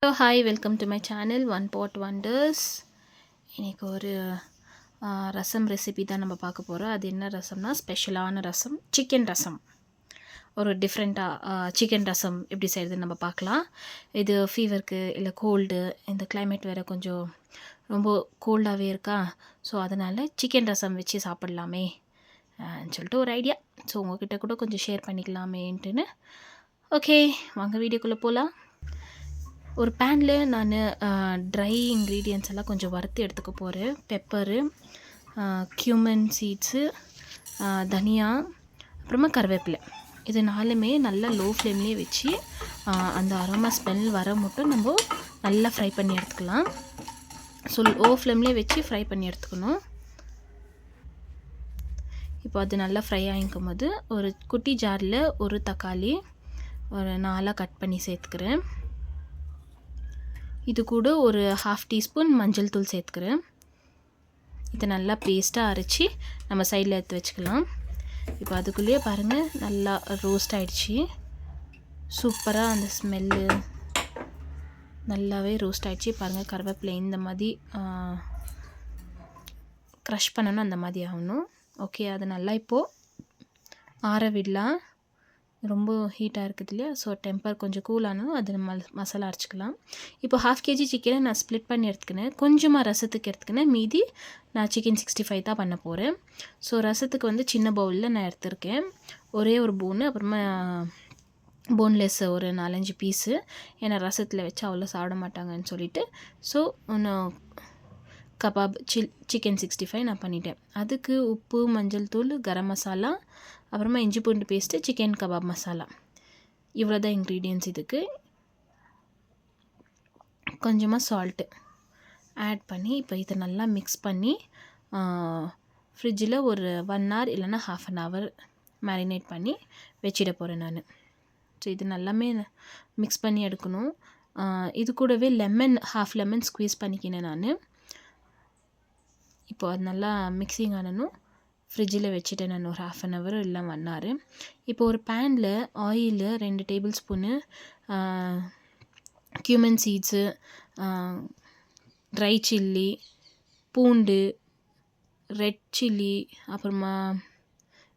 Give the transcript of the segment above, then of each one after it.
Hello hi welcome to my channel one pot wonders. இன்றைக்கி ஒரு ரசம் recipe தான் நம்ம பார்க்க போகிறோம். அது என்ன ரசம்னா ஸ்பெஷலான ரசம், சிக்கன் ரசம். ஒரு டிஃப்ரெண்ட்டாக சிக்கன் ரசம் எப்படி செய்கிறதுன்னு நம்ம பார்க்கலாம். இது ஃபீவருக்கு இல்லை கோல்டு, இந்த கிளைமேட் வேறு கொஞ்சம் ரொம்ப கோல்டாகவே இருக்கா, ஸோ அதனால் சிக்கன் ரசம் வச்சு சாப்பிட்லாமே சொல்லிட்டு ஒரு ஐடியா. ஸோ உங்கள்கிட்ட கூட கொஞ்சம் ஷேர் பண்ணிக்கலாமேன்ட்டுன்னு. ஓகே, வாங்க வீடியோக்குள்ளே போகலாம். ஒரு பேனில் நான் ட்ரை இன்க்ரீடியன்ட்ஸ் எல்லாம் கொஞ்சம் வறுத்து எடுத்துக்க போகிறேன். பெப்பரு, கியூமன் சீட்ஸு, தனியா, அப்புறமா கருவேப்பிலை. இது நாலுமே நல்லா லோ ஃப்ளேம்லேயே வச்சு அந்த அரோமா ஸ்மெல் வர மட்டும் நம்ம நல்லா ஃப்ரை பண்ணி எடுத்துக்கலாம். ஸோ லோ ஃப்ளேம்லேயே வச்சு ஃப்ரை பண்ணி எடுத்துக்கணும். இப்போ அது நல்லா ஃப்ரை ஆகிக்கும் போது ஒரு குட்டி ஜாரில் ஒரு தக்காளி ஒரு 4 கட் பண்ணி சேர்த்துக்கிறேன். இது கூட ஒரு 1/2 டீஸ்பூன் மஞ்சள் தூள் சேர்த்துக்கிறேன். இதை நல்லா பேஸ்ட்டாக அரைச்சி நம்ம சைடில் எடுத்து வச்சுக்கலாம். இப்போ அதுக்குள்ளேயே பாருங்கள் நல்லா ரோஸ்ட் ஆகிடுச்சி. சூப்பராக அந்த ஸ்மெல்லு நல்லாவே ரோஸ்ட் ஆகிடுச்சி. பாருங்கள் கருவேப்பிலை இந்த மாதிரி க்ரஷ் பண்ணணும், அந்த மாதிரி ஆகணும். ஓகே, அது நல்லா இப்போது ஆற விடலாம். ரொம்ப ஹீட்டாக இருக்குது இல்லையா, ஸோ டெம்பர் கொஞ்சம் கூலானும் அது மசாலா அரைச்சிக்கலாம். இப்போ 1/2 kg சிக்கனை நான் ஸ்ப்ளிட் பண்ணி எடுத்துக்கினேன். கொஞ்சமாக ரசத்துக்கு எடுத்துக்கினேன், மீதி நான் சிக்கன் 65 தான் பண்ண போகிறேன். ஸோ ரசத்துக்கு வந்து சின்ன பவுலில் நான் எடுத்திருக்கேன். ஒரே ஒரு போனு, அப்புறமா போன்லெஸ் ஒரு 4-5 பீஸு. ஏன்னா ரசத்தில் வச்சு அவ்வளோ சாப்பிட மாட்டாங்கன்னு சொல்லிவிட்டு, ஸோ இன்னும் கபாப் சிக்கன் 65 நான் பண்ணிட்டேன். அதுக்கு உப்பு, மஞ்சள் தூள், கரம் மசாலா, அப்புறமா இஞ்சி பூண்டு பேஸ்ட்டு, சிக்கன் கபாப் மசாலா, இவ்வளோ தான் இன்க்ரீடியன்ட்ஸ். இதுக்கு கொஞ்சமாக சால்ட்டு ஆட் பண்ணி இப்போ இதை நல்லா மிக்ஸ் பண்ணி ஃப்ரிட்ஜில் ஒரு 1 hour இல்லைனா 1/2 hour மேரினேட் பண்ணி வச்சிட போகிறேன் நான். ஸோ இது நல்லாமே மிக்ஸ் பண்ணி எடுக்கணும். இது கூடவே லெமன் 1/2 lemon ஸ்க்வீஸ் பண்ணிக்கினேன் நான். இப்போ அது நல்லா மிக்சிங் ஆனணும் ஃப்ரிட்ஜில் வச்சுட்டேன் நான் ஒரு 1/2 hour இல்லை 1 hour. இப்போ ஒரு பேனில் oil 2 tablespoon, cumin seeds, dry chilli, பூண்டு, ரெட் சில்லி, அப்புறமா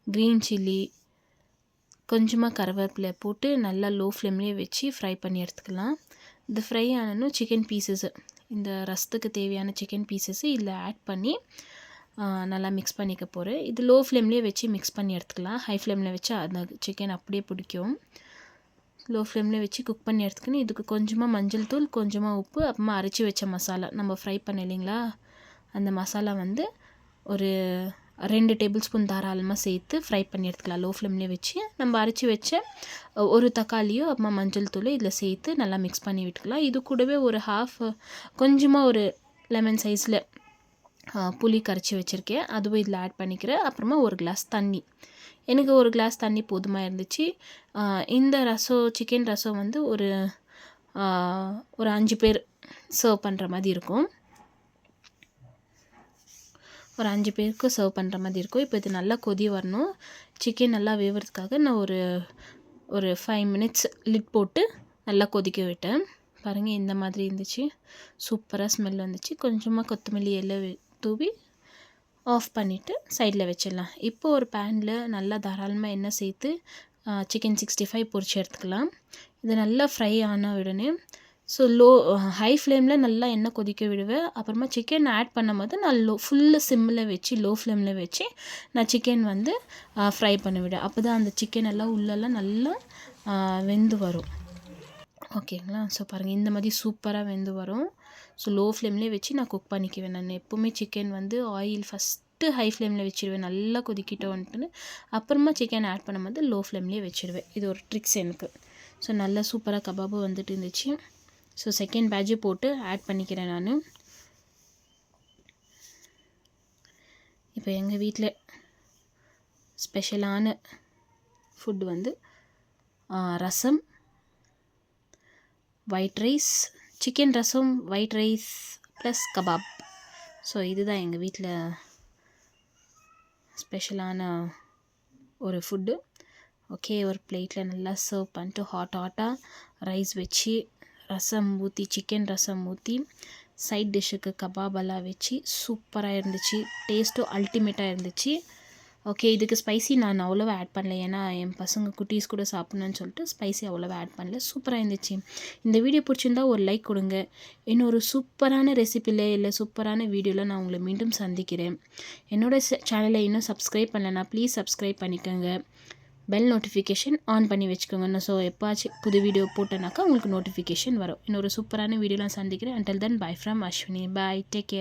க்ரீன் சில்லி, கொஞ்சமாக கருவேப்பிலை போட்டு நல்லா லோ ஃப்ளேம்லேயே வச்சு ஃப்ரை பண்ணி எடுத்துக்கலாம். இது ஃப்ரை ஆனணும் சிக்கன் பீசஸ்ஸு, இந்த ரசத்துக்கு தேவையான சிக்கன் பீசஸ்ஸு இதில் ஆட் பண்ணி நல்லா மிக்ஸ் பண்ணிக்க போகிறேன். இது லோ ஃப்ளேம்லேயே வச்சு மிக்ஸ் பண்ணி எடுத்துக்கலாம். ஹை ஃப்ளேமில் வச்சு அந்த சிக்கன் அப்படியே பிடிக்கும். லோ ஃப்ளேமில் வச்சு குக் பண்ணி எடுத்துக்கணும். இதுக்கு கொஞ்சமாக மஞ்சள் தூள், கொஞ்சமாக உப்பு, அப்புறமா அரைச்சி வச்ச மசாலா நம்ம ஃப்ரை பண்ண இல்லைங்களா, அந்த மசாலா வந்து ஒரு 2 டேபிள் ஸ்பூன் தாராளமாக சேர்த்து ஃப்ரை பண்ணி எடுத்துக்கலாம். லோ ஃப்ளேம்லேயே வச்சு நம்ம அரைச்சி வச்ச ஒரு தக்காளியோ அப்புறமா மஞ்சள் தூள் இதில் சேர்த்து நல்லா மிக்ஸ் பண்ணி விட்டுக்கலாம். இது கூடவே ஒரு கொஞ்சமாக ஒரு லெமன் சைஸில் புளி கரைச்சி வச்சுருக்கேன், அதுவும் இதில் ஆட் பண்ணிக்கிறேன். அப்புறமா ஒரு கிளாஸ் தண்ணி, எனக்கு ஒரு கிளாஸ் தண்ணி போதுமாக இருந்துச்சு. இந்த ரசம், சிக்கன் ரசம் வந்து ஒரு 5 பேர் சர்வ் பண்ணுற மாதிரி இருக்கும். ஒரு 5 பேருக்கு சர்வ் பண்ணுற மாதிரி இருக்கும். இப்போ இது நல்லா கொதி வரணும். சிக்கன் நல்லா வேவுறதுக்காக நான் ஒரு 5 minutes லிட் போட்டு நல்லா கொதிக்க விட்டேன். பாருங்கள் இந்த மாதிரி இருந்துச்சு. சூப்பராக ஸ்மெல் வந்துச்சு. கொஞ்சமாக கொத்தமல்லி இலை தூவி ஆஃப் பண்ணிவிட்டு சைடில் வச்சிடலாம். இப்போது ஒரு பேனில் நல்லா தாராளமாக எண்ணெய் சேர்த்து சிக்கன் 65 பொரிச்சு எடுத்துக்கலாம். இது நல்லா ஃப்ரை ஆன உடனே ஸோ ஹை ஃப்ளேமில் நல்லா எண்ணெய் கொதிக்க விடுவேன். அப்புறமா சிக்கன் ஆட் பண்ணும் போது நான் ஃபுல்லு சிம்மில் வச்சு லோ ஃப்ளேமில் வச்சு நான் சிக்கன் வந்து ஃப்ரை பண்ணிவிடுவேன். அப்போ தான் அந்த சிக்கன் எல்லாம் உள்ளெல்லாம் நல்லா வெந்து வரும். ஓகேங்களா, ஸோ பாருங்கள் இந்த மாதிரி சூப்பராக வெந்து வரும். ஸோ லோ ஃப்ளேம்லேயே வச்சு நான் குக் பண்ணிக்குவேன். நான் எப்போவுமே சிக்கன் வந்து ஆயில் ஃபஸ்ட்டு ஹை ஃப்ளேமில் வச்சுடுவேன், நல்லா கொதிக்கிட்டோன்ட்டுன்னு. அப்புறமா சிக்கன் ஆட் பண்ணும்போது லோ ஃப்ளேம்லேயே வச்சுடுவேன். இது ஒரு ட்ரிக்ஸ் எனக்கு. ஸோ நல்லா சூப்பராக கபாபு வந்துட்டு இருந்துச்சு. ஸோ செகண்ட் பேட்சு போட்டு ஆட் பண்ணிக்கிறேன் நான். இப்போ எங்கள் வீட்டில் ஸ்பெஷலான ஃபுட் வந்து ரசம், ஒயிட் ரைஸ், சிக்கன் ரசம், white rice plus kebab. So இதுதான் எங்கள் வீட்டில் ஸ்பெஷலான ஒரு ஃபுட்டு. ஓகே, ஒரு பிளேட்டில் நல்லா சர்வ் பண்ணிட்டு ஹாட்டாக ரைஸ் வச்சு ரசம் ஊற்றி சிக்கன் ரசம் ஊற்றி சைட் டிஷ்ஷுக்கு கபாபெல்லாம் வச்சு சூப்பராக இருந்துச்சு. டேஸ்ட்டும் அல்டிமேட்டாக இருந்துச்சு. ஓகே, இதுக்கு ஸ்பைசி நான் அவ்வளோவா ஆட் பண்ணல. ஏன்னா என் பசங்க குட்டீஸ் கூட சாப்பிட்ணுன்னு சொல்லிட்டு ஸ்பைசி அவ்வளோவா ஆட் பண்ணல. சூப்பராக இருந்துச்சு. இந்த வீடியோ பிடிச்சிருந்தா ஒரு லைக் கொடுங்க. இன்னொரு சூப்பரான ரெசிபியில் இல்லை சூப்பரான வீடியோவில் நான் உங்களை மீண்டும் சந்திக்கிறேன். என்னோடய சேனலை இன்னும் சப்ஸ்கிரைப் பண்ணலைன்னா ப்ளீஸ் சப்ஸ்கிரைப் பண்ணிக்கோங்க. பெல் நோட்டிஃபிகேஷன் ஆன் பண்ணி வச்சுக்கோங்க. ஸோ எப்போச்சும் புது வீடியோ போட்டேனாக்கா உங்களுக்கு நோட்டிஃபிகேஷன் வரும். இன்னொரு சூப்பரான வீடியோ நான் சந்திக்கிறேன். Until then, bye from Ashwini. Bye. Take care.